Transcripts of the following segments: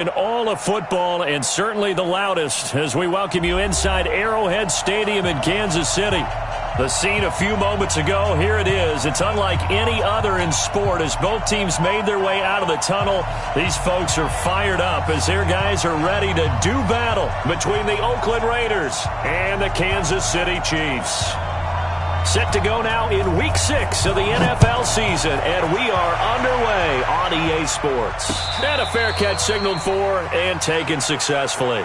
In all of football, and certainly the loudest, as we welcome you inside Arrowhead Stadium in Kansas City. The scene a few moments ago, here it is. It's unlike any other in sport as both teams made their way out of the tunnel. These folks are fired up as their guys are ready to do battle between the Oakland Raiders and the Kansas City Chiefs. Set to go now in Week 6 of the NFL season, and we are underway on EA Sports. And a fair catch signaled for and taken successfully.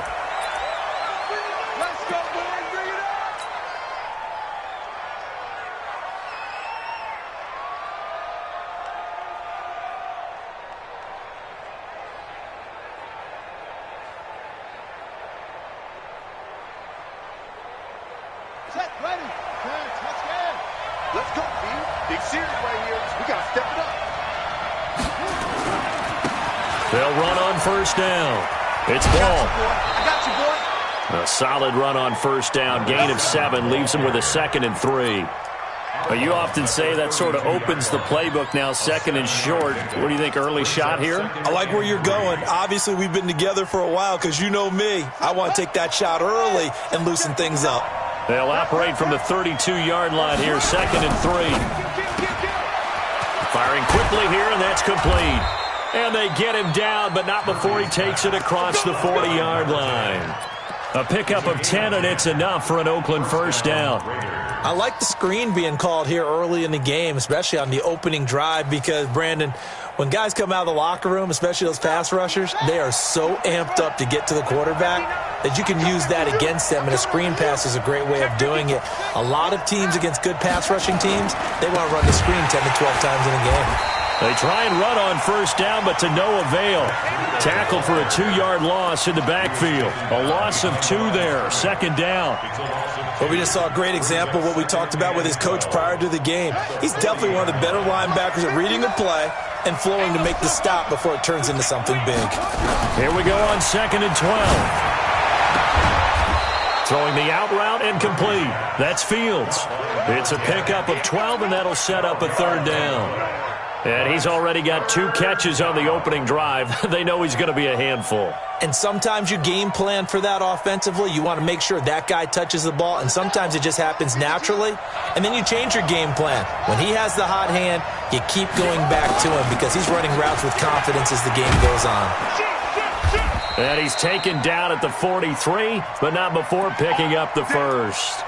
They'll run on first down. It's ball. I got you, boy. A solid run on first down. Gain of 7 leaves them with a 2nd and 3. You often say that sort of opens the playbook now, 2nd and short. What do you think, early shot here? I like where you're going. Obviously, we've been together for a while because you know me. I want to take that shot early and loosen things up. They'll operate from the 32-yard line here, 2nd and 3. Firing quickly here, and that's complete. And they get him down, but not before he takes it across the 40-yard line. A pickup of 10, and it's enough for an Oakland first down. I like the screen being called here early in the game, especially on the opening drive, because, Brandon, when guys come out of the locker room, especially those pass rushers, they are so amped up to get to the quarterback that you can use that against them, and a screen pass is a great way of doing it. A lot of teams against good pass rushing teams, they want to run the screen 10 to 12 times in a game. They try and run on first down, but to no avail. Tackled for a 2-yard loss in the backfield. A loss of 2 there, 2nd down. Well, we just saw a great example of what we talked about with his coach prior to the game. He's definitely one of the better linebackers at reading the play and flowing to make the stop before it turns into something big. Here we go on 2nd and 12. Throwing the out route and complete. That's Fields. It's a pickup of 12, and that'll set up a 3rd down. And he's already got 2 catches on the opening drive. They know he's going to be a handful. And sometimes you game plan for that offensively. You want to make sure that guy touches the ball, and sometimes it just happens naturally. And then you change your game plan. When he has the hot hand, you keep going back to him because he's running routes with confidence as the game goes on. And he's taken down at the 43, but not before picking up the first.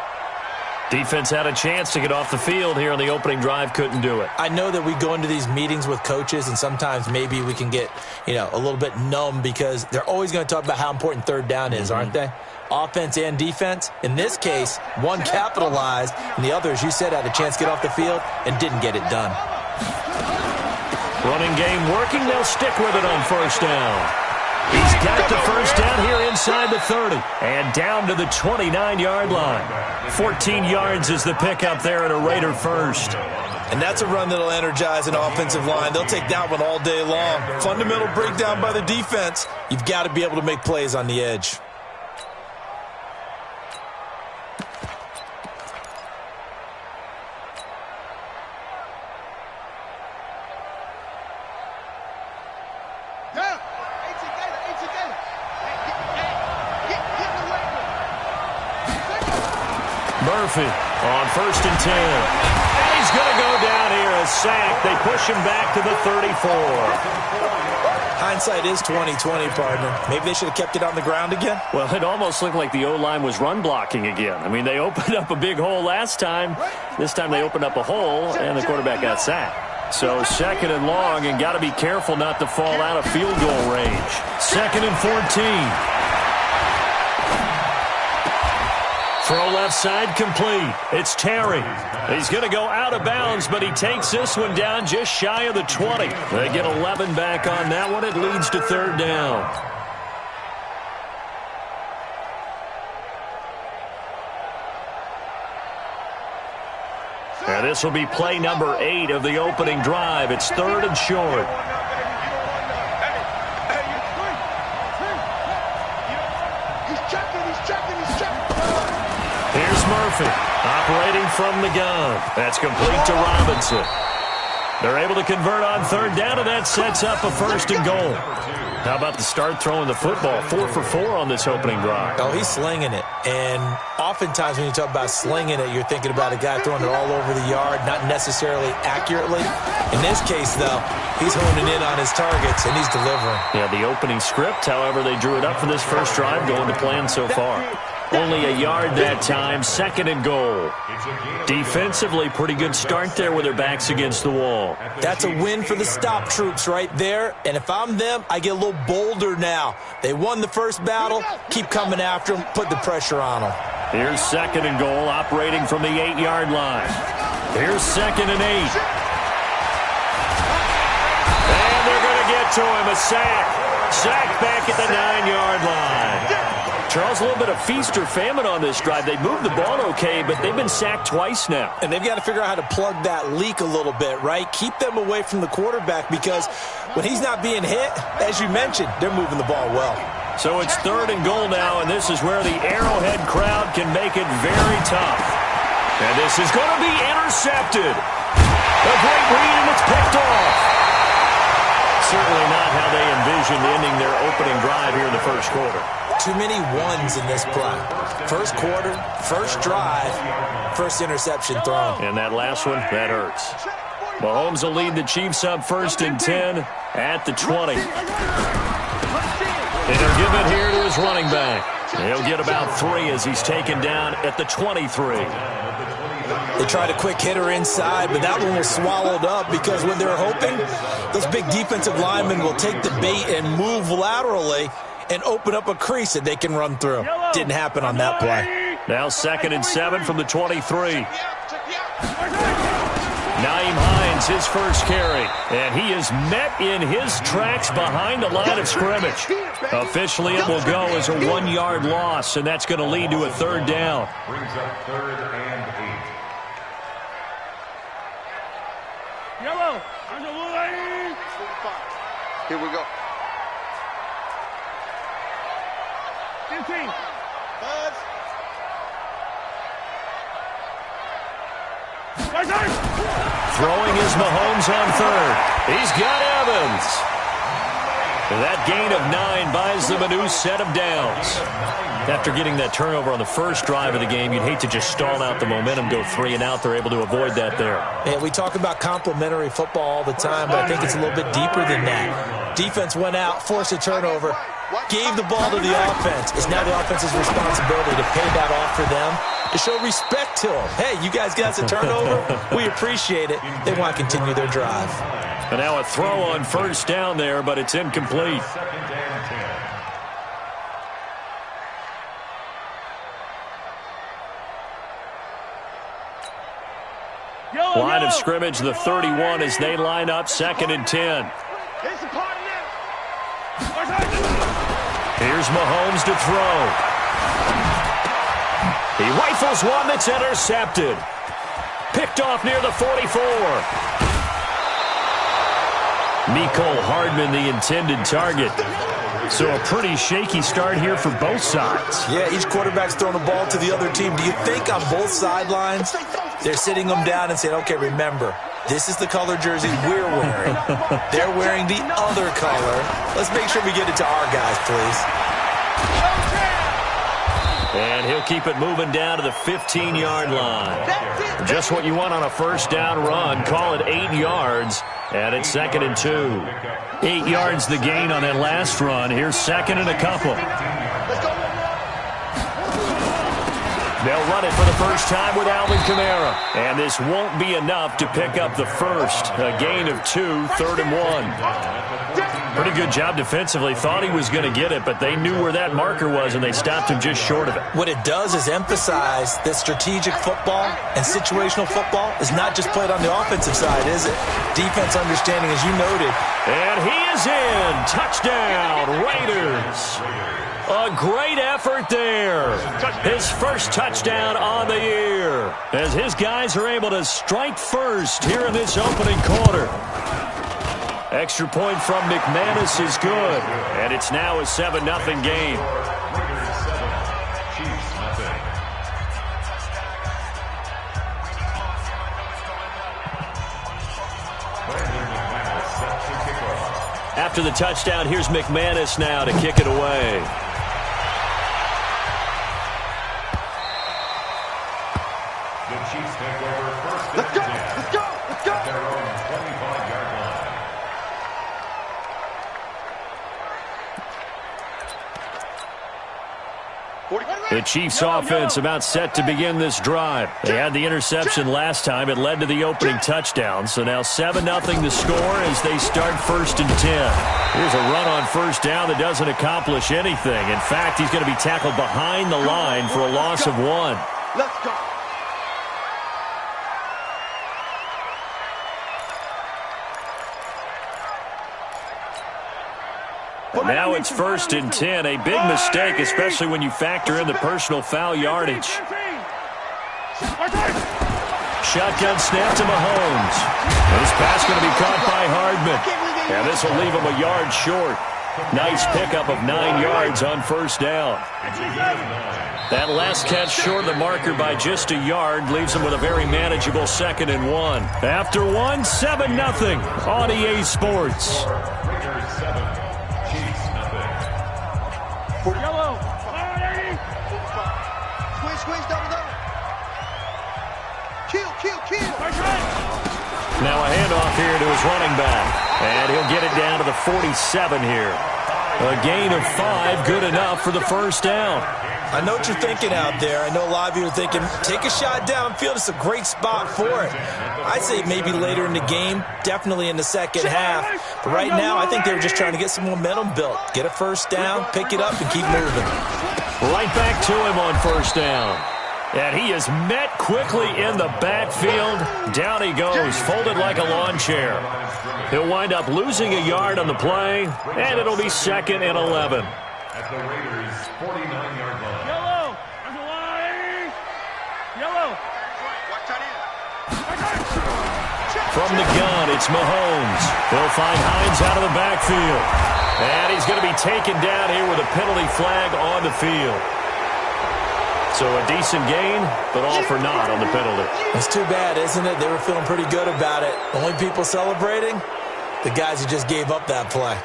Defense had a chance to get off the field here on the opening drive, couldn't do it. I know that we go into these meetings with coaches, and sometimes maybe we can get, a little bit numb because they're always going to talk about how important 3rd down is, aren't they? Offense and defense. In this case, one capitalized, and the other, as you said, had a chance to get off the field and didn't get it done. Running game working. They'll stick with it on first down. He's got the first down here inside the 30 and down to the 29-yard line. 14 yards is the pickup there at a Raider first. And that's a run that'll energize an offensive line. They'll take that one all day long. Fundamental breakdown by the defense. You've got to be able to make plays on the edge. Murphy on 1st and 10. And he's going to go down here, a sack. They push him back to the 34. Hindsight is 20/20, partner. Maybe they should have kept it on the ground again. Well, it almost looked like the O-line was run blocking again. I mean, they opened up a big hole last time. This time they opened up a hole, and the quarterback got sacked. So 2nd and long, and got to be careful not to fall out of field goal range. 2nd and 14. Throw left side complete. It's Terry. He's going to go out of bounds, but he takes this one down just shy of the 20. They get 11 back on that one. It leads to 3rd down. And this will be play number 8 of the opening drive. It's 3rd and short. Here's Murphy operating from the gun. That's complete to Robinson. They're able to convert on third down, and that sets up a 1st and goal. How about the start throwing the football? 4 for 4 on this opening drive. Oh, he's slinging it. And oftentimes when you talk about slinging it, you're thinking about a guy throwing it all over the yard, not necessarily accurately. In this case, though, he's honing in on his targets, and he's delivering. Yeah, the opening script, however, they drew it up for this first drive, going to plan so far. Only a yard that time, 2nd and goal. Defensively, pretty good start there with their backs against the wall. That's a win for the stop troops right there. And if I'm them, I get a little bolder now. They won the first battle. Keep coming after them. Put the pressure on them. Here's 2nd and goal, operating from the 8-yard line. Here's 2nd and 8. And they're going to get to him. A sack. Sack back at the 9-yard line. Charles, a little bit of feast or famine on this drive. They moved the ball okay, but they've been sacked twice now. And they've got to figure out how to plug that leak a little bit, right? Keep them away from the quarterback because when he's not being hit, as you mentioned, they're moving the ball well. So it's 3rd and goal now, and this is where the Arrowhead crowd can make it very tough. And this is going to be intercepted. A great read, and it's picked off. Certainly not how they envisioned ending their opening drive here in the first quarter. Too many ones in this play. First quarter, first drive, first interception thrown. And that last one, that hurts. Mahomes will lead the Chiefs up 1st and 10 at the 20. And he'll give it here to his running back. He'll get about 3 as he's taken down at the 23. They tried a quick hitter inside, but that one was swallowed up because when they're hoping, those big defensive linemen will take the bait and move laterally and open up a crease that they can run through. Didn't happen on that play. Now 2nd and 7 from the 23. Nyheim Hines, his first carry. And he is met in his tracks behind the line of scrimmage. Officially, it will go as a 1-yard loss, and that's going to lead to a 3rd down. Brings up 3rd and 8. Yellow. Here we go. 15. Throwing is Mahomes on 3rd. He's got Evans. That gain of 9 buys them a new set of downs. After getting that turnover on the first drive of the game, you'd hate to just stall out the momentum, go 3 and out. They're able to avoid that there. And we talk about complementary football all the time, but I think it's a little bit deeper than that. Defense went out, forced a turnover, gave the ball to the offense. It's now the offense's responsibility to pay that off for them, to show respect to them. Hey, you guys got us a turnover. We appreciate it. They want to continue their drive. And now a throw on 1st down there, but it's incomplete. Line of scrimmage, the 31, as they line up 2nd and 10. Here's Mahomes to throw. He rifles one that's intercepted. Picked off near the 44. Mecole Hardman, the intended target. So a pretty shaky start here for both sides. Yeah, each quarterback's throwing the ball to the other team. Do you think on both sidelines they're sitting them down and saying, okay, remember, this is the color jersey we're wearing. They're wearing the other color. Let's make sure we get it to our guys, please. And he'll keep it moving down to the 15-yard line. Just what you want on a 1st down run. Call it 8 yards. And it's 2nd and 2. 8 yards the gain on that last run. Here's 2nd and a couple. They'll run it for the first time with Alvin Kamara. And this won't be enough to pick up the first. A gain of 2, 3rd and 1. Pretty good job defensively. Thought he was going to get it, but they knew where that marker was, and they stopped him just short of it. What it does is emphasize that strategic football and situational football is not just played on the offensive side, is it? Defense understanding, as you noted. And he is in. Touchdown, Raiders. A great effort there. His first touchdown on the year, as his guys are able to strike first here in this opening quarter. Extra point from McManus is good, and it's now a 7-0 game. After the touchdown, here's McManus now to kick it away. The Chiefs take over first. Let's go! Let's go! Let's go! At their own 25-yard line. The Chiefs offense about set to begin this drive. They had the interception last time. It led to the opening touchdown. So now 7-0 the score as they start 1st and 10. Here's a run on first down that doesn't accomplish anything. In fact, he's going to be tackled behind the line for a loss of 1. Let's go! Now it's 1st and 10. A big mistake, especially when you factor in the personal foul yardage. Shotgun snap to Mahomes. This pass going to be caught by Hardman. And this will leave him a yard short. Nice pickup of 9 yards on first down. That last catch short of the marker by just a yard leaves him with a very manageable 2nd and 1. After 1, 7-0 on EA Sports. Raiders 7. Chiefs nothing. Yellow. Squeeze, double. Kill. Now a handoff here to his running back. And he'll get it down to the 47 here. A gain of 5, good enough for the first down. I know what you're thinking out there. I know a lot of you are thinking, take a shot downfield. It's a great spot for it. I'd say maybe later in the game, definitely in the second half. But right now, I think they were just trying to get some momentum built. Get a first down, pick it up, and keep moving. Right back to him on first down. And he is met quickly in the backfield. Down he goes, folded like a lawn chair. He'll wind up losing a yard on the play, and it'll be 2nd and 11. At the Raiders' 49-yard line. Yellow. There's a line. Yellow. Watch that in. From the gun, it's Mahomes. He'll find Hines out of the backfield. And he's going to be taken down here with a penalty flag on the field. So a decent gain, but all for naught on the penalty. It's too bad, isn't it? They were feeling pretty good about it. Only people celebrating, the guys who just gave up that play.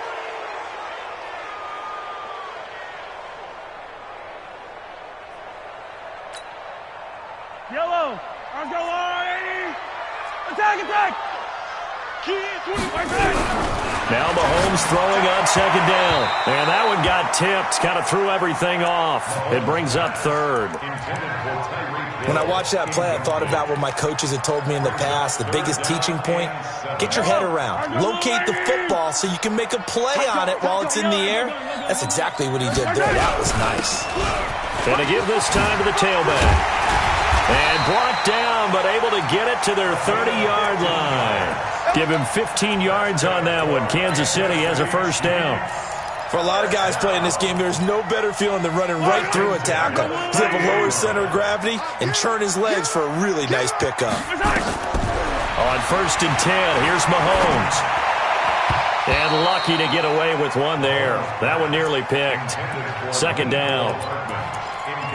Yellow. Let's go, line. Attack. Now Mahomes throwing on 2nd down. And that one got tipped, kind of threw everything off. It brings up 3rd. When I watched that play, I thought about what my coaches had told me in the past. The biggest teaching point, get your head around. Locate the football so you can make a play on it while it's in the air. That's exactly what he did there. That was nice. And to give this time to the tailback. And brought down, but able to get it to their 30-yard line. Give him 15 yards on that one. Kansas City has a first down. For a lot of guys playing this game, there's no better feeling than running right through a tackle. He's able to lower his center of gravity and churn his legs for a really nice pickup. On 1st and 10, here's Mahomes. And lucky to get away with one there. That one nearly picked. 2nd down.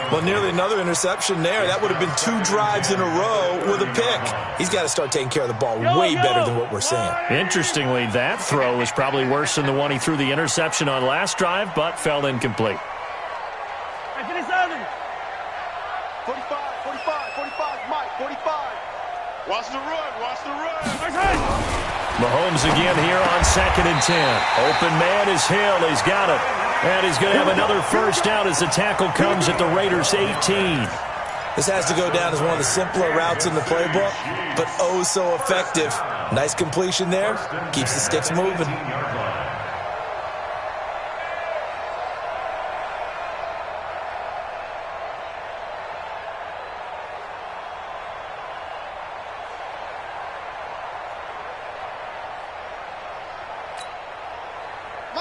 Well, nearly another interception there. That would have been 2 drives in a row with a pick. He's got to start taking care of the ball way better than what we're seeing. Interestingly, that throw was probably worse than the one he threw the interception on last drive, but fell incomplete. 45, Mike, 45. Watch the run. Mahomes again here on 2nd and 10. Open man is Hill. He's got it. And he's going to have another first down as the tackle comes at the Raiders' 18. This has to go down as one of the simpler routes in the playbook, but oh so effective. Nice completion there. Keeps the sticks moving.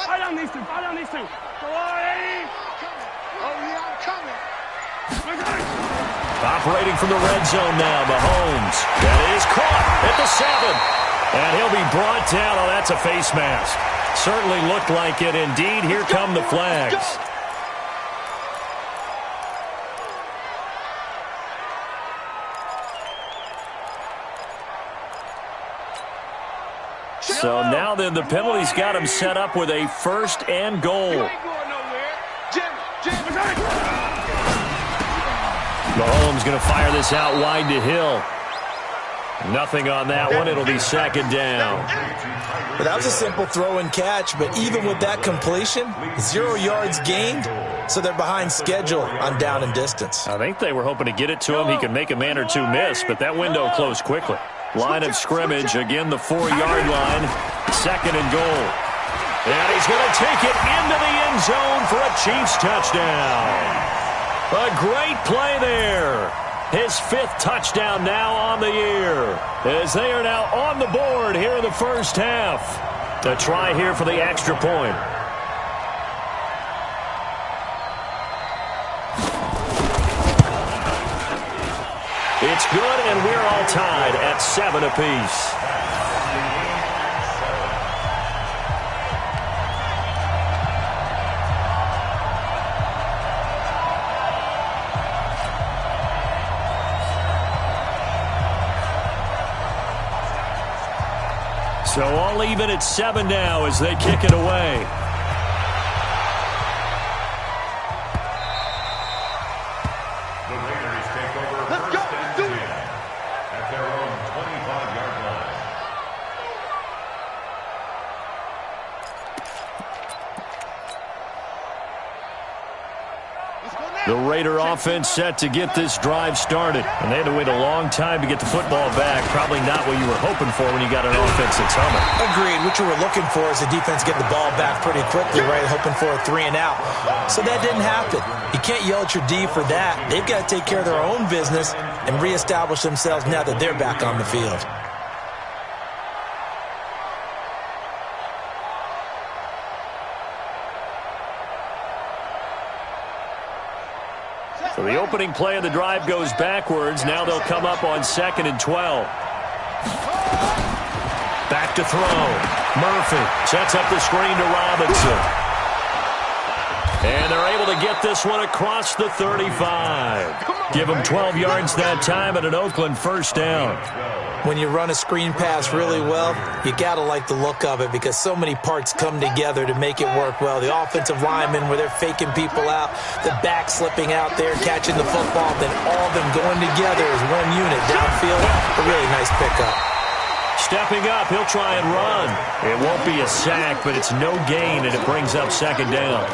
Fight on these two. Go on, Eddie. Oh, yeah, I'm coming. Operating from the red zone now, Mahomes. That is caught at the 7. And he'll be brought down. Oh, that's a face mask. Certainly looked like it. Indeed, here come the flags. So now then, the penalty's got him set up with a 1st and goal. Mahomes going to fire this out wide to Hill. Nothing on that one. It'll be 2nd down. But that was a simple throw and catch, but even with that completion, 0 yards gained, so they're behind schedule on down and distance. I think they were hoping to get it to him. He could make a man or two miss, but that window closed quickly. Line of scrimmage, again the 4-yard line, 2nd and goal. And he's going to take it into the end zone for a Chiefs touchdown. A great play there. His 5th touchdown now on the year, as they are now on the board here in the first half. A try here for the extra point. It's good, and we're all tied at 7 apiece. So all even at 7 now as they kick it away. The Raiders take over first and 10 at their own 25-yard line. The Raider offense set to get this drive started. And they had to wait a long time to get the football back. Probably not what you were hoping for when you got an offense that's humming. Agreed. What you were looking for is the defense get the ball back pretty quickly, right? Hoping for a 3 and out. So that didn't happen. You can't yell at your D for that. They've got to take care of their own business and reestablish themselves now that they're back on the field. So the opening play of the drive goes backwards. Now they'll come up on 2nd and 12. Back to throw. Murphy sets up the screen to Robinson. And they're able to get this one across the 35. Give them 12 yards that time and an Oakland 1st down. When you run a screen pass really well, you got to like the look of it because so many parts come together to make it work well. The offensive linemen where they're faking people out, the back slipping out there, catching the football, then all of them going together as one unit downfield. A really nice pickup. Stepping up, he'll try and run. It won't be a sack, but it's no gain, and it brings up 2nd down.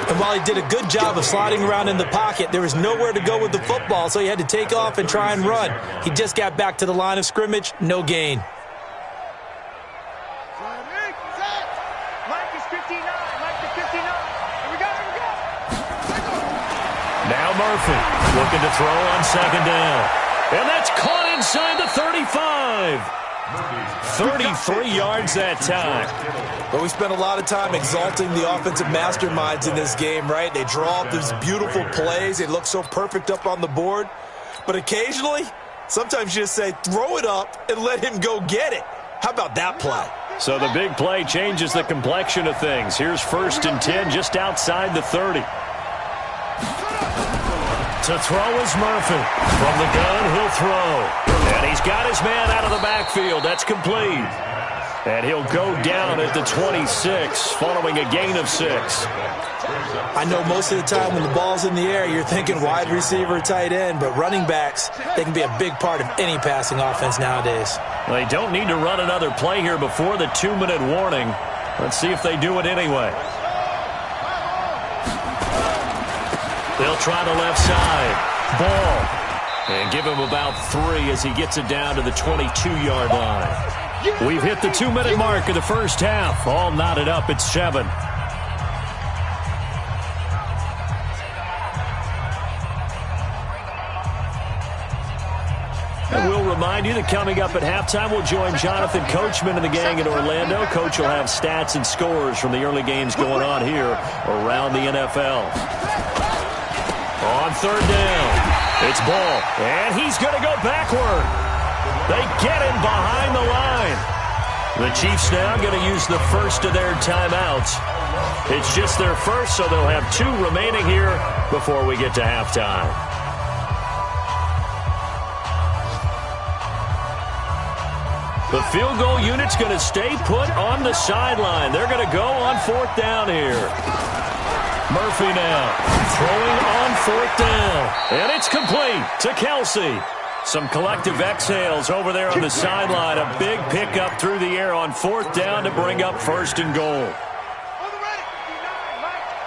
And while he did a good job of sliding around in the pocket, there was nowhere to go with the football, so he had to take off and try and run. He just got back to the line of scrimmage, no gain. Mike is 59. Mike is 59. Here we go. Now Murphy looking to throw on 2nd down. And that's caught inside the 35. 33 yards that time. But we spent a lot of time exalting the offensive masterminds in this game, right? They draw up these beautiful plays. They look so perfect up on the board. But occasionally, sometimes you just say, throw it up and let him go get it. How about that play? So the big play changes the complexion of things. Here's 1st and 10 just outside the 30. To throw is Murphy. From the gun, he'll throw. And he's got his man out of the backfield. That's complete. And he'll go down at the 26, following a gain of 6. I know most of the time when the ball's in the air, you're thinking wide receiver, tight end, but running backs, they can be a big part of any passing offense nowadays. They don't need to run another play here before the 2-minute warning. Let's see if they do it anyway. They'll try the left side. Ball. And give him about 3 as he gets it down to the 22-yard line. We've hit the 2-minute mark of the first half. All knotted up at 7. And we'll remind you that coming up at halftime, we'll join Jonathan Coachman and the gang in Orlando. Coach will have stats and scores from the early games going on here around the NFL. On 3rd down, it's Ball, and he's going to go backward. They get him behind the line. The Chiefs now going to use the first of their timeouts. It's just their first, so they'll have 2 remaining here before we get to halftime. The field goal unit's going to stay put on the sideline. They're going to go on 4th down here. Murphy now throwing on 4th down. And it's complete to Kelsey. Some collective exhales over there on the sideline. A big pickup through the air on 4th down to bring up 1st and goal.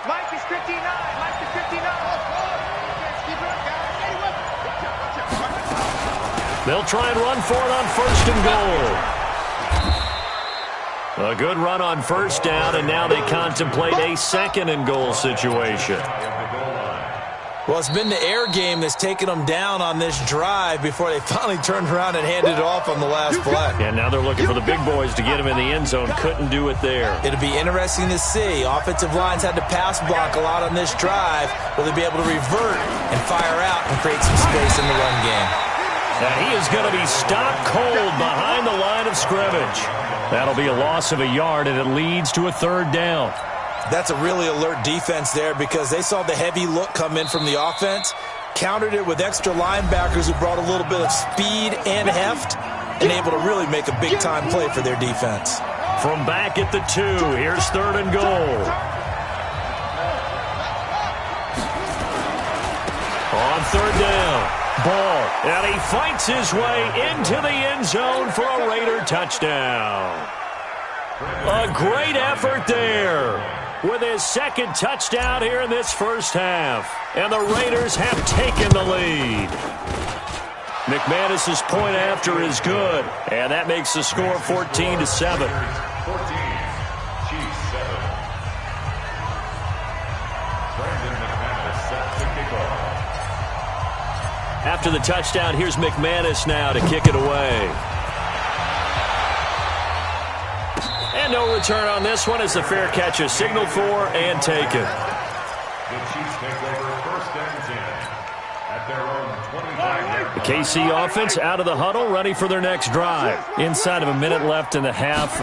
Mike is 59. Mike is 59. They'll try and run for it on 1st and goal. A good run on 1st down, and now they contemplate a 2nd and goal situation. Well, it's been the air game that's taken them down on this drive before they finally turned around and handed it off on the last play. And now they're looking for the big boys to get him in the end zone. Couldn't do it there. It'll be interesting to see. Offensive lines had to pass block a lot on this drive. Will they be able to revert and fire out and create some space in the run game? Now he is going to be stopped cold behind the line of scrimmage. That'll be a loss of a yard, and it leads to a 3rd down. That's a really alert defense there because they saw the heavy look come in from the offense, countered it with extra linebackers who brought a little bit of speed and heft, and able to really make a big-time play for their defense. From back at the 2, here's 3rd and goal. On 3rd down, Ball, and he fights his way into the end zone for a Raider touchdown. A great effort there with his 2nd touchdown here in this first half. And the Raiders have taken the lead. McManus's point after is good, and that makes the score 14-7. 14, Chiefs 7. Brandon McManus set to kick off. After the touchdown, here's McManus now to kick it away. And no return on this one as the fair catch is signaled for and taken. The Chiefs take over 1st and 10 at their own 25-yard. The KC offense out of the huddle, ready for their next drive. Inside of a minute left in the half,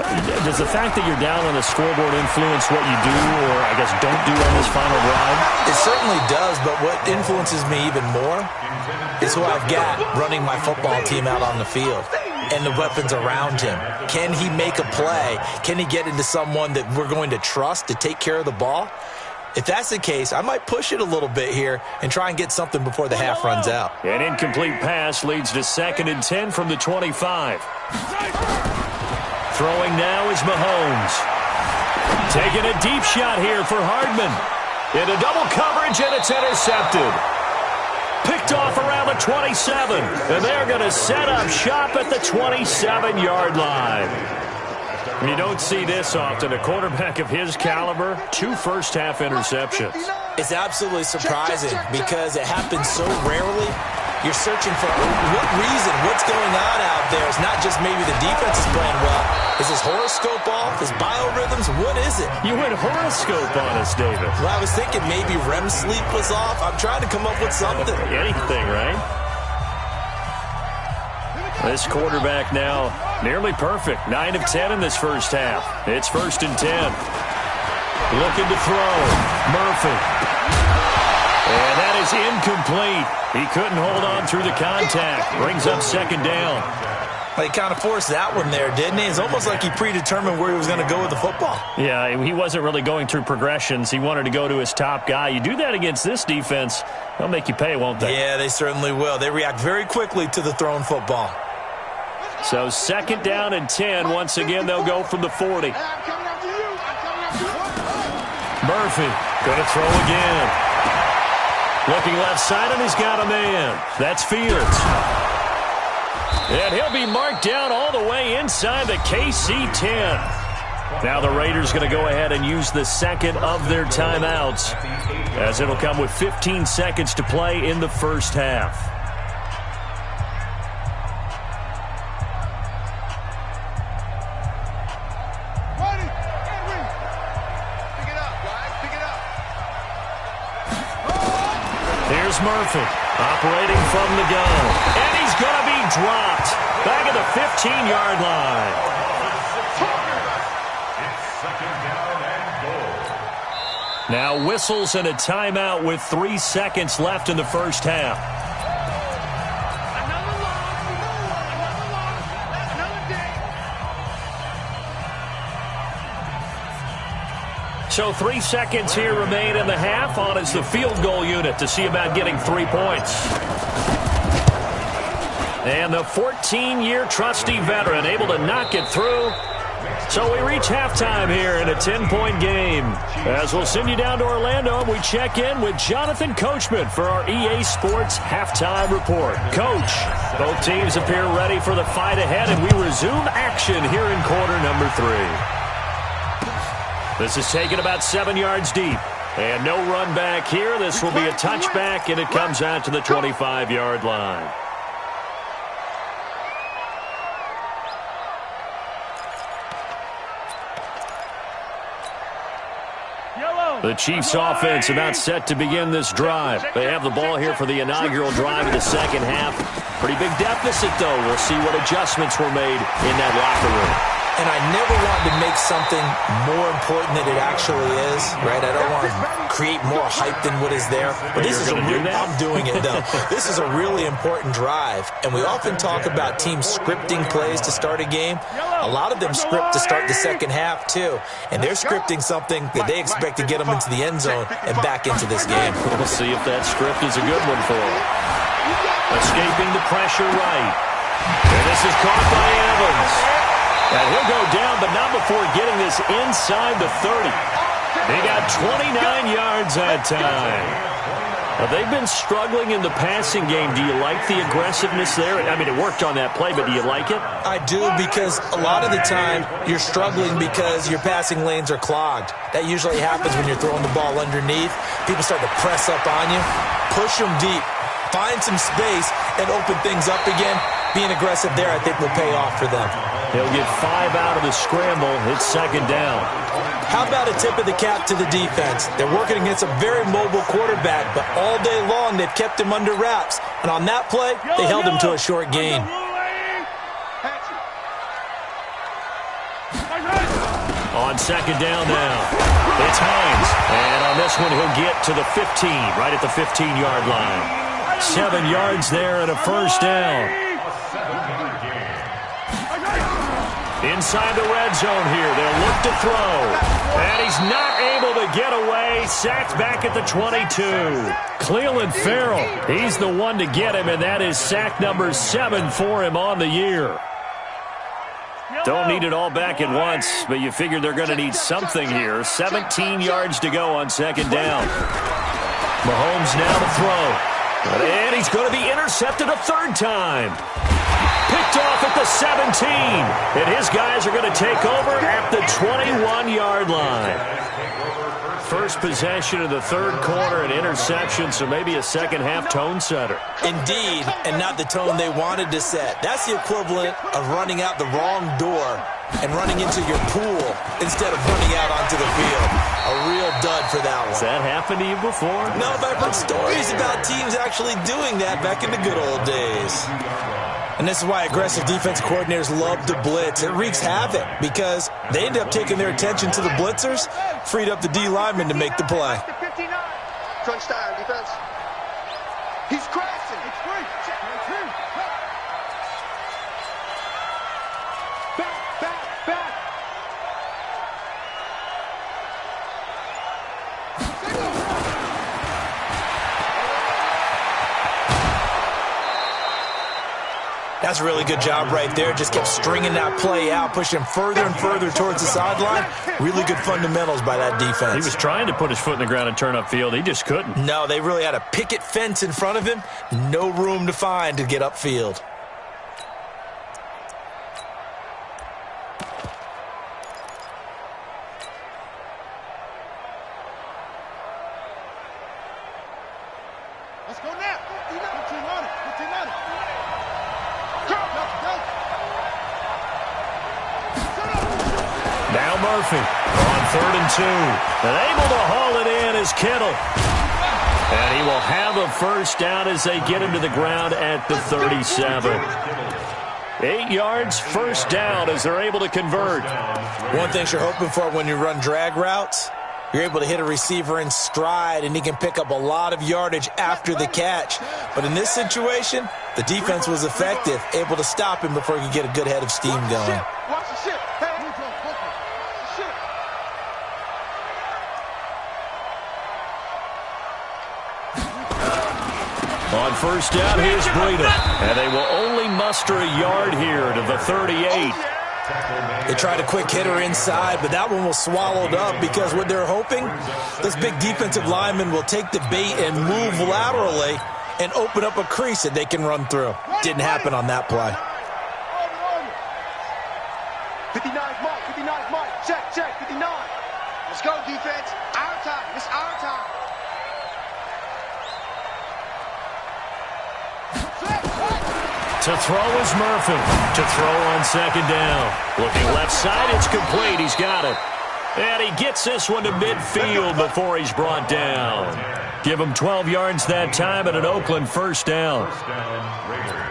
does the fact that you're down on the scoreboard influence what you do or, I guess, don't do on this final drive? It certainly does, but what influences me even more is who I've got running my football team out on the field and the weapons around him. Can he make a play? Can he get into someone that we're going to trust to take care of the ball? If that's the case, I might push it a little bit here and try and get something before the half runs out. An incomplete pass leads to 2nd and 10 from the 25. Throwing now is Mahomes. Taking a deep shot here for Hardman. Into double coverage, and it's intercepted. Picked off around the 27, and they're going to set up shop at the 27-yard line. You don't see this often. A quarterback of his caliber, 2 first-half interceptions. It's absolutely surprising because it happens so rarely. You're searching for what reason, what's going on out there. It's not just maybe the defense is playing well. Is his horoscope off? His biorhythms? What is it? You went horoscope on us, David. Well, I was thinking maybe REM sleep was off. I'm trying to come up with something. Anything, right? This quarterback now nearly perfect. 9 of 10 in this first half. It's 1st and 10. Looking to throw. Murphy. And that is incomplete. He couldn't hold on through the contact. Brings up 2nd down. Well, he kind of forced that one there, didn't he? It's almost like he predetermined where he was going to go with the football. Yeah, he wasn't really going through progressions. He wanted to go to his top guy. You do that against this defense, they'll make you pay, won't they? Yeah, they certainly will. They react very quickly to the thrown football. So 2nd down and 10. Once again, they'll go from the 40. Murphy going to throw again. Looking left side, and he's got a man. That's Fields. And he'll be marked down all the way inside the KC 10. Now the Raiders going to go ahead and use the 2nd of their timeouts, as it'll come with 15 seconds to play in the first half. Here's Murphy operating from the gun. And he's going to be dropped back at the 15-yard line. It's 2nd down and goal. Now whistles and a timeout with 3 seconds left in the first half. So 3 seconds here remain in the half. On is the field goal unit to see about getting 3 points. And the 14-year trusty veteran able to knock it through. So we reach halftime here in a 10-point game. As we'll send you down to Orlando, we check in with Jonathan Coachman for our EA Sports Halftime Report. Coach, both teams appear ready for the fight ahead, and we resume action here in quarter number 3. This is taken about 7 yards deep. And no run back here. This will be a touchback, and it comes out to the 25-yard line. The Chiefs offense about set to begin this drive. They have the ball here for the inaugural drive of the second half. Pretty big deficit, though. We'll see what adjustments were made in that locker room. And I never want to make something more important than it actually is, right? I don't want to create more hype than what is there. But this is I'm doing it, though. This is a really important drive. And we often talk about teams scripting plays to start a game. A lot of them script to start the second half, too. And they're scripting something that they expect to get them into the end zone and back into this game. We'll see if that script is a good one for them. Escaping the pressure right. And this is caught by Evans. And he'll go down, but not before getting this inside the 30. They got 29 yards that time. Now, they've been struggling in the passing game. Do you like the aggressiveness there? I mean, it worked on that play, but do you like it? I do, because a lot of the time you're struggling because your passing lanes are clogged. That usually happens when you're throwing the ball underneath. People start to press up on you. Push them deep. Find some space and open things up again. Being aggressive there, I think, will pay off for them. He'll get 5 out of the scramble. It's second down. How about a tip of the cap to the defense? They're working against a very mobile quarterback, but all day long they've kept him under wraps. And on that play, they held him to a short gain. On second down now, it's Hines. And on this one, he'll get to the 15, right at the 15-yard line. 7 yards there and a first down. Inside the red zone here. They'll look to throw. And he's not able to get away. Sacked back at the 22. Cleveland Farrell, he's the one to get him, and that is sack number 7 for him on the year. Don't need it all back at once, but you figure they're going to need something here. 17 yards to go on second down. Mahomes now to throw. And he's going to be intercepted a third time. Picked off at the 17. And his guys are going to take over at the 21-yard line. First possession of the third quarter, an interception, so maybe a second-half tone setter. Indeed, and not the tone they wanted to set. That's the equivalent of running out the wrong door and running into your pool instead of running out onto the field. A real dud for that one. Has that happened to you before? No, but I've heard stories about teams actually doing that back in the good old days. And this is why aggressive defense coordinators love to blitz. It wreaks havoc because they end up taking their attention to the blitzers, freed up the D lineman to make the play. Crunch time, defense. He's crashing. It's free. Back. That's a really good job right there. Just kept stringing that play out, pushing him further and further towards the sideline. Really good fundamentals by that defense. He was trying to put his foot in the ground and turn upfield. He just couldn't. No, they really had a picket fence in front of him. No room to find to get upfield. Let's go now. Put team on it. Now Murphy on 3rd and 2. And able to haul it in is Kittle. And he will have a first down as they get him to the ground at the 37. 8 yards, first down as they're able to convert. One thing you're hoping for when you run drag routes, you're able to hit a receiver in stride, and he can pick up a lot of yardage after the catch. But in this situation, the defense was effective, able to stop him before he could get a good head of steam going. Watch the shit. Hey. On first down, here's Breida. And they will only muster a yard here to the 38. They tried a quick hitter inside, but that one was swallowed up because what they're hoping, this big defensive lineman will take the bait and move laterally and open up a crease that they can run through. Didn't happen on that play. 59's Mike, 59's Mike. Check, 59. Let's go, defense. Our time. It's our time. To throw is Murphy. To throw on second down. Looking left side, it's complete. He's got it. And he gets this one to midfield before he's brought down. Give him 12 yards that time and an Oakland first down.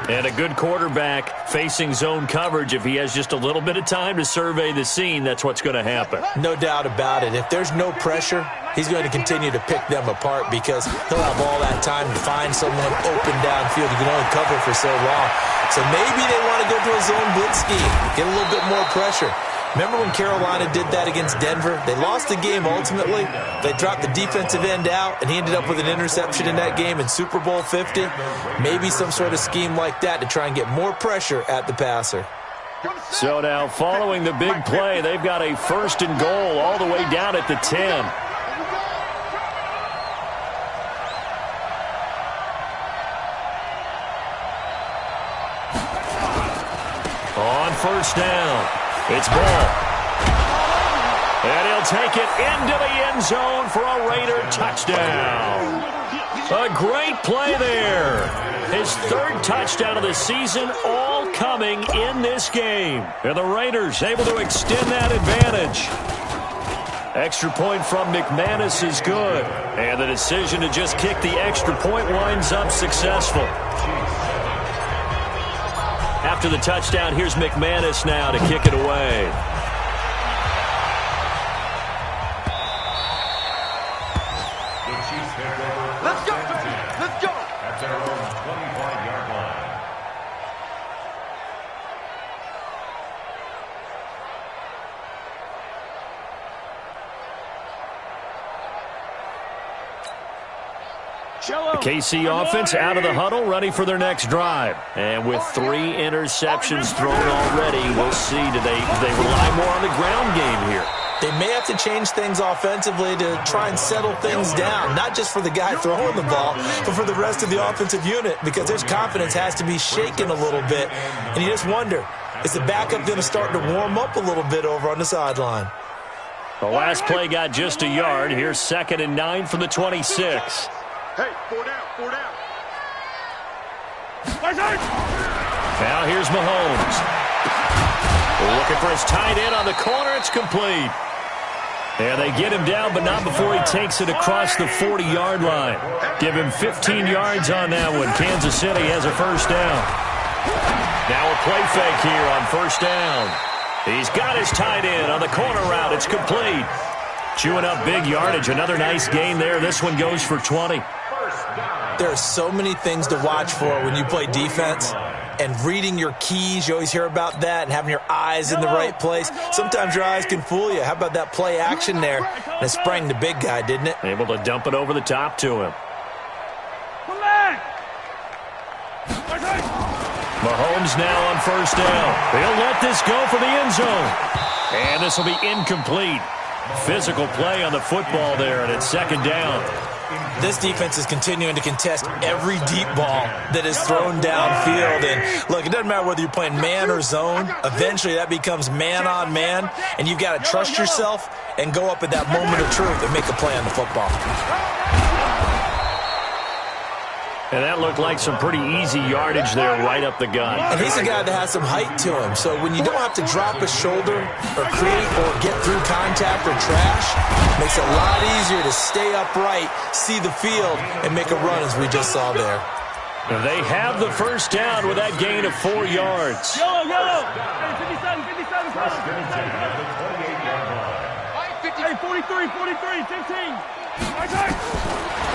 And a good quarterback facing zone coverage. If he has just a little bit of time to survey the scene, that's what's going to happen. No doubt about it. If there's no pressure, he's going to continue to pick them apart because he'll have all that time to find someone open downfield. You can only cover for so long. So maybe they want to go to a zone blitz scheme, get a little bit more pressure. Remember when Carolina did that against Denver? They lost the game ultimately. They dropped the defensive end out, and he ended up with an interception in that game in Super Bowl 50. Maybe some sort of scheme like that to try and get more pressure at the passer. So now, following the big play, they've got a first and goal all the way down at the 10. On first down, it's Ball. And he'll take it into the end zone for a Raider touchdown. A great play there. His third touchdown of the season, all coming in this game. And the Raiders able to extend that advantage. Extra point from McManus is good. And the decision to just kick the extra point winds up successful. After the touchdown, here's McManus now to kick it away. Let's go. Let's go. At their own 25-yard line. The KC offense out of the huddle, ready for their next drive. And with 3 interceptions thrown already, we'll see, do they rely more on the ground game here? They may have to change things offensively to try and settle things down, not just for the guy throwing the ball, but for the rest of the offensive unit, because their confidence has to be shaken a little bit. And you just wonder, is the backup going to start to warm up a little bit over on the sideline? The last play got just a yard. Here's 2nd and 9 from the 26. Hey, 4 down, 4 down. Now here's Mahomes. Looking for his tight end on the corner. It's complete. And they get him down, but not before he takes it across the 40-yard line. Give him 15 yards on that one. Kansas City has a first down. Now a play fake here on first down. He's got his tight end on the corner route. It's complete. Chewing up big yardage. Another nice gain there. This one goes for 20. There are so many things to watch for when you play defense. And reading your keys, you always hear about that, and having your eyes in the right place. Sometimes your eyes can fool you. How about that play action there? And it sprang the big guy, didn't it? Able to dump it over the top to him. Mahomes now on first down. He'll let this go for the end zone. And this will be incomplete. Physical play on the football there, and it's 2nd down. This defense is continuing to contest every deep ball that is thrown downfield. And, look, it doesn't matter whether you're playing man or zone. Eventually, that becomes man-on-man, and you've got to trust yourself and go up at that moment of truth and make a play on the football. And that looked like some pretty easy yardage there right up the gut. And he's a guy that has some height to him. So when you don't have to drop a shoulder or create or get through contact or trash, it makes it a lot easier to stay upright, see the field, and make a run as we just saw there. They have the first down with that gain of 4 yards. Yellow. Hey, 57. Hey, 43, 15.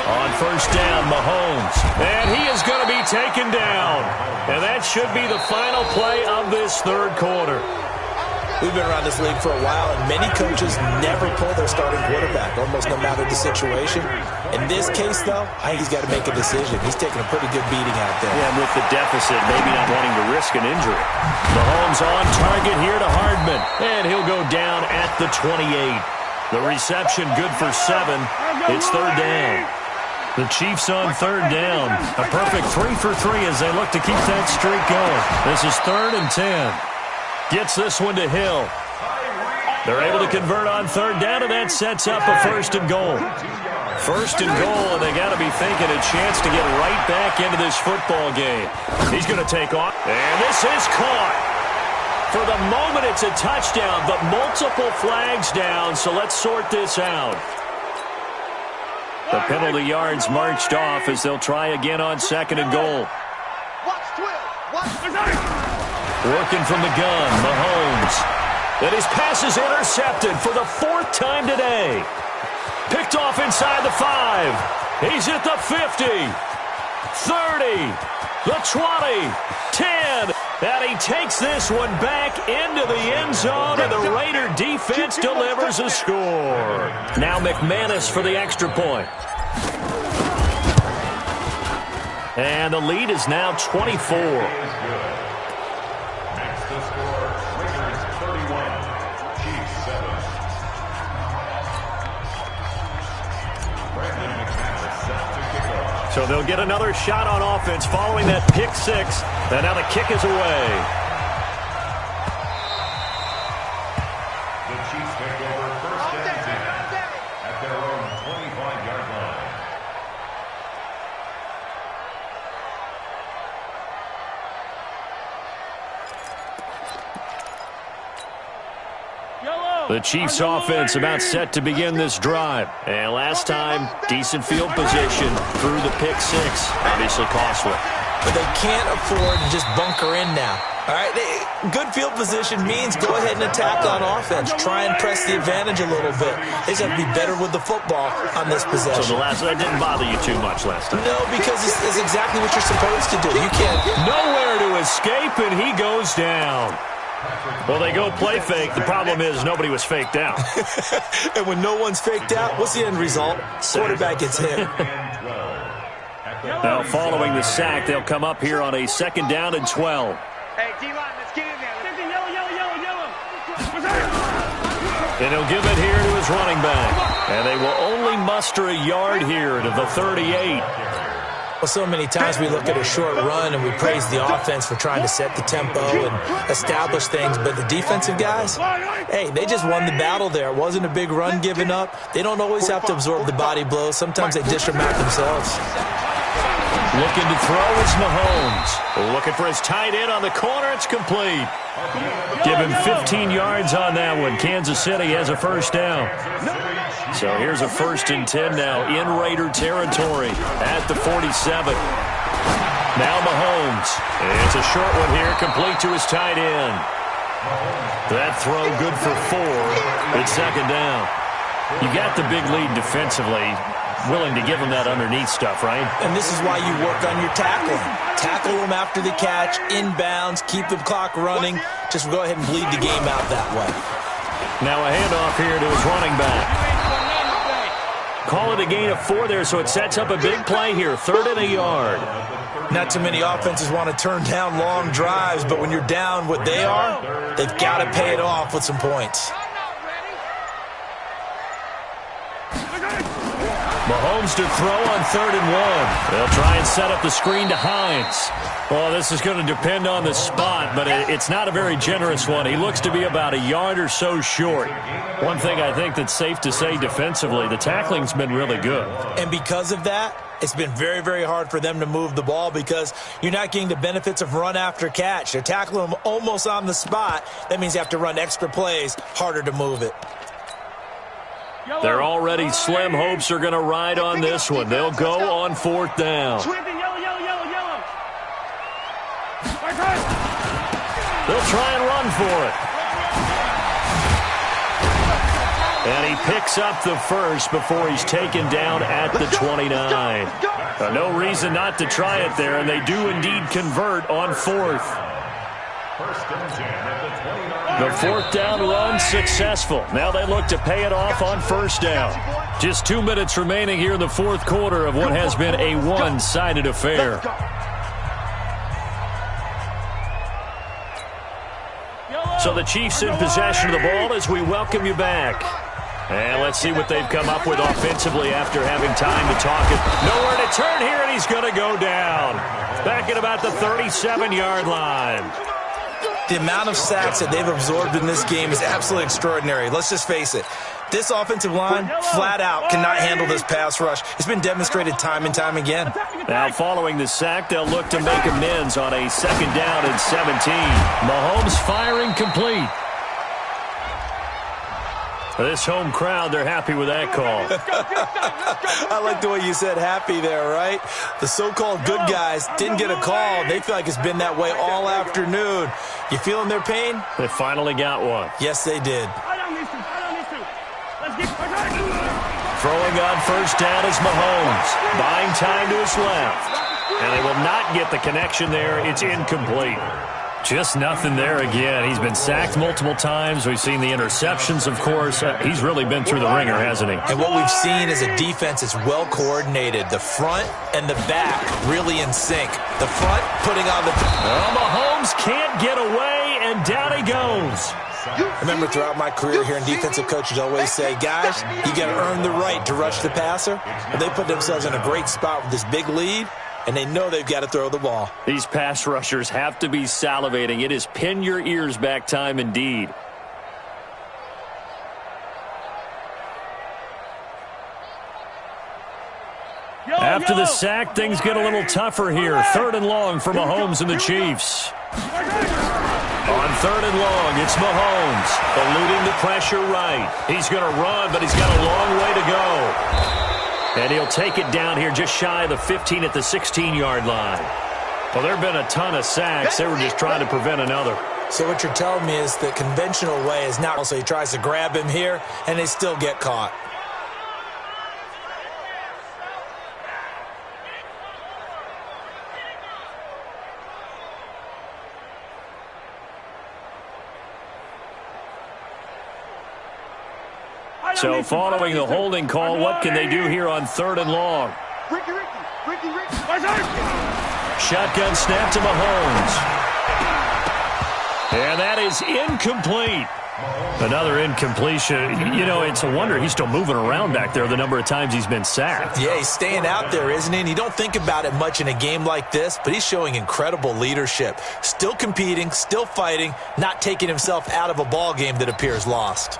On first down, Mahomes. And he is going to be taken down. And that should be the final play of this third quarter. We've been around this league for a while, and many coaches never pull their starting quarterback, almost no matter the situation. In this case, though, I think he's got to make a decision. He's taking a pretty good beating out there. Yeah, and with the deficit, maybe not wanting to risk an injury. Mahomes on target here to Hardman, and he'll go down at the 28. The reception good for 7. It's third down. The Chiefs on third down. A perfect 3 for 3 as they look to keep that streak going. This is 3rd and 10. Gets this one to Hill. They're able to convert on third down, and that sets up a 1st and goal. 1st and goal, and they got to be thinking a chance to get right back into this football game. He's going to take off, and this is caught. For the moment, it's a touchdown, but multiple flags down, so let's sort this out. The penalty yards marched off as they'll try again on 2nd and goal. Working from the gun, Mahomes. And his pass is intercepted for the 4th time today. Picked off inside the 5. He's at the 50. 30. The 20. 10. And he takes this one back into the end zone, and the Raider defense delivers a score. Now McManus for the extra point. And the lead is now 24. So they'll get another shot on offense following that pick 6. And now the kick is away. The Chiefs take over 1st and 10 at their own 25-yard line. The Chiefs offense about set to begin this drive. And last time, decent field position through the pick 6. Obviously costly. But they can't afford to just bunker in now. All right, good field position means go ahead and attack on offense. Try and press the advantage a little bit. They just have to be better with the football on this possession. So that didn't bother you too much last time? No, because it's exactly what you're supposed to do. You can't. Nowhere to escape, and he goes down. Well, they go play fake. The problem is nobody was faked out. And when no one's faked out, what's the end result? Quarterback gets hit. Now, following the sack, they'll come up here on a 2nd down and 12. Hey, D-line, let's get in there. Yellow. And he'll give it here to his running back. And they will only muster a yard here to the 38. Well, so many times we look at a short run and we praise the offense for trying to set the tempo and establish things, but the defensive guys, hey, they just won the battle there. It wasn't a big run given up. They don't always have to absorb the body blows. Sometimes they dish them out themselves. Looking to throw is Mahomes. Looking for his tight end on the corner. It's complete. Give him 15 yards on that one. Kansas City has a 1st down. So here's a 1st and 10 now in Raider territory at the 47. Now Mahomes. It's a short one here, complete to his tight end. That throw good for 4. It's 2nd down. You got the big lead defensively. Willing to give them that underneath stuff, right? And this is why you work on your tackling. Tackle them after the catch, inbounds, keep the clock running. Just go ahead and bleed the game out that way. Now a handoff here to his running back. Call it a gain of 4 there, so it sets up a big play here. 3rd and a yard. Not too many offenses want to turn down long drives, but when you're down what they are, they've got to pay it off with some points. Mahomes to throw on 3rd and 1. They'll try and set up the screen to Hines. Well, this is going to depend on the spot, but it's not a very generous one. He looks to be about a yard or so short. One thing I think that's safe to say defensively, the tackling's been really good. And because of that, it's been very, very hard for them to move the ball because you're not getting the benefits of run after catch. They're tackling them almost on the spot. That means you have to run extra plays, harder to move it. They're already slim hopes are going to ride on this one. They'll go on 4th down. They'll try and run for it. And he picks up the 1st before he's taken down at the 29. No reason not to try it there, and they do indeed convert on 4th. First and 10 at the 29. The fourth down run successful. Now they look to pay it off on first down. Just 2 minutes remaining here in the fourth quarter of what has been a one-sided affair. So the Chiefs in possession of the ball as we welcome you back. And let's see what they've come up with offensively after having time to talk it. Nowhere to turn here, and he's going to go down. Back at about the 37-yard line. The amount of sacks that they've absorbed in this game is absolutely extraordinary. Let's just face it. This offensive line, flat out, cannot handle this pass rush. It's been demonstrated time and time again. Now, following the sack, they'll look to make amends on a second down and 17. Mahomes firing complete. This home crowd, they're happy with that call. I like the way you said happy there, right? The so-called good guys didn't get a call. They feel like it's been that way all afternoon. You feeling their pain? They finally got one. Yes, they did. Throwing on first down is Mahomes. Buying time to his left. And they will not get the connection there. It's incomplete. Just nothing there again. He's been sacked multiple times. We've seen the interceptions, of course. He's really been through the ringer, hasn't he? And what we've seen is a defense that's well coordinated. The front and the back really in sync. The front putting on the... Well, Mahomes can't get away, and down he goes. I remember throughout my career hearing defensive coaches always say, guys, you got to earn the right to rush the passer. And they put themselves in a great spot with this big lead. And they know they've got to throw the ball. These pass rushers have to be salivating. It is pin your ears back time indeed. After the sack, things get a little tougher here. Third and long for Mahomes and the Chiefs. On third and long, it's Mahomes. Eluding the pressure right. He's going to run, but he's got a long way to go. And he'll take it down here just shy of the 15 at the 16-yard line. Well, there have been a ton of sacks. They were just trying to prevent another. So what you're telling me is the conventional way is not. So he tries to grab him here, and they still get caught. So following the holding call, what can they do here on third and long? Shotgun snap to Mahomes. And that is incomplete. Another incompletion. You know, it's a wonder he's still moving around back there the number of times he's been sacked. Yeah, he's staying out there, isn't he? And you don't think about it much in a game like this, but he's showing incredible leadership. Still competing, still fighting, not taking himself out of a ball game that appears lost.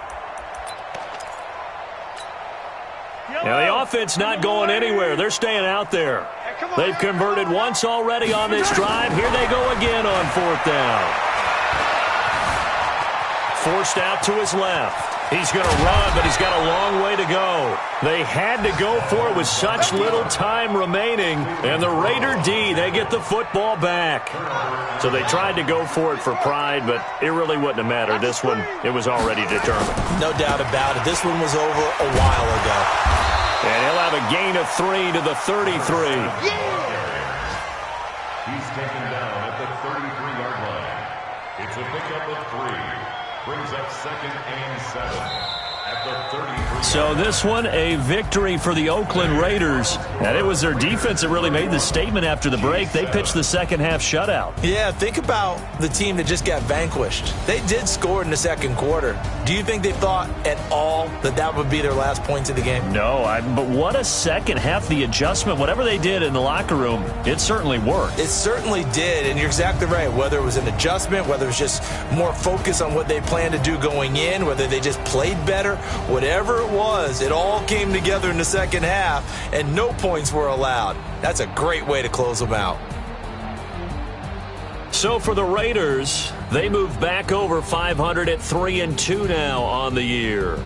Now, the offense not going anywhere. They're staying out there. They've converted once already on this drive. Here they go again on fourth down. Forced out to his left. He's going to run, but he's got a long way to go. They had to go for it with such little time remaining. And the Raider D, they get the football back. So they tried to go for it for pride, but it really wouldn't have mattered. This one, it was already determined. No doubt about it. This one was over a while ago. And he'll have a gain of 3 to the 33. He's taken down at the 33-yard line. It's a pickup of 3. Brings up second and 7 at the 33. So this one, a victory for the Oakland Raiders. And it was their defense that really made the statement after the break. They pitched the second half shutout. Yeah, think about the team that just got vanquished. They did score in the second quarter. Do you think they thought at all that that would be their last points of the game? No, but what a second half. The adjustment, whatever they did in the locker room, it certainly worked. It certainly did, and you're exactly right. Whether it was an adjustment, whether it was just more focus on what they planned to do going in, whether they just played better, whatever it was, it all came together in the second half, and no points were allowed. That's a great way to close them out. So for the Raiders, they move back over 500 at 3-2 now on the year.